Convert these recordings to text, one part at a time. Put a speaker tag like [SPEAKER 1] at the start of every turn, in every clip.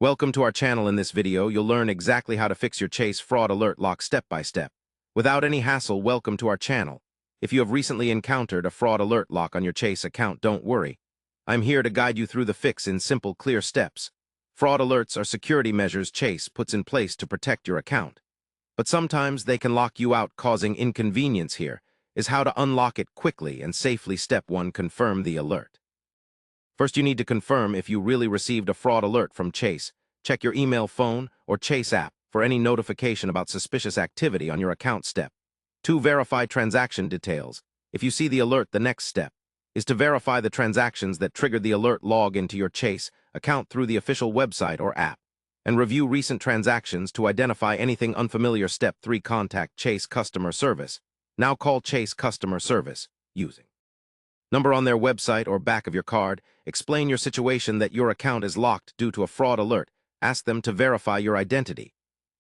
[SPEAKER 1] Welcome to our channel. In this video, you'll learn exactly how to fix your Chase fraud alert lock step by step. Without any hassle, welcome to our channel. If you have recently encountered a fraud alert lock on your Chase account, don't worry. I'm here to guide you through the fix in simple, clear steps. Fraud alerts are security measures Chase puts in place to protect your account. But sometimes they can lock you out, causing inconvenience. Here is how to unlock it quickly and safely. Step 1. Confirm the alert. First, you need to confirm if you really received a fraud alert from Chase. Check your email, phone, or Chase app for any notification about suspicious activity on your account. Step 2. Verify transaction details. If you see the alert, the next step is to verify the transactions that triggered the alert. Log into your Chase account through the official website or app and review recent transactions to identify anything unfamiliar. Step 3. Contact Chase customer service. Now call Chase customer service using number on their website or back of your card. Explain your situation, that your account is locked due to a fraud alert. Ask them to verify your identity.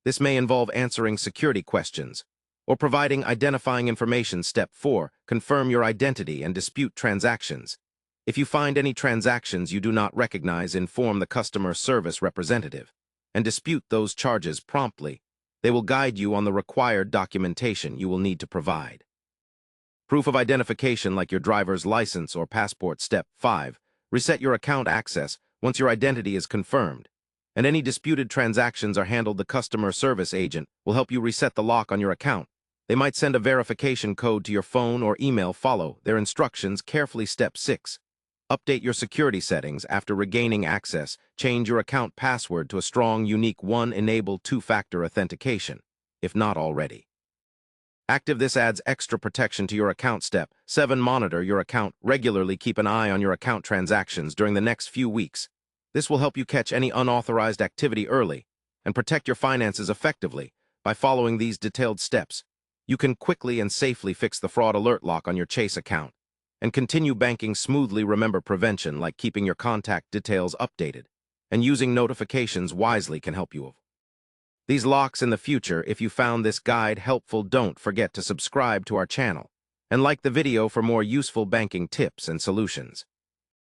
[SPEAKER 1] This may involve answering security questions or providing identifying information. Step 4. Confirm your identity and dispute transactions. If you find any transactions you do not recognize, inform the customer service representative and dispute those charges promptly. They will guide you on the required documentation you will need to provide. Proof of identification like your driver's license or passport. Step 5. Reset your account access once your identity is confirmed and any disputed transactions are handled. The customer service agent will help you reset the lock on your account. They might send a verification code to your phone or email. Follow their instructions carefully. Step 6. Update your security settings after regaining access. Change your account password to a strong, unique one. Enable two-factor authentication, if not already active. This adds extra protection to your account. Step 7. Monitor your account regularly. Keep an eye on your account transactions during the next few weeks. This will help you catch any unauthorized activity early and protect your finances effectively. By following these detailed steps, you can quickly and safely fix the fraud alert lock on your Chase account and continue banking smoothly. Remember, prevention, like keeping your contact details updated and using notifications wisely, can help you these locks in the future. If you found this guide helpful, don't forget to subscribe to our channel and like the video for more useful banking tips and solutions.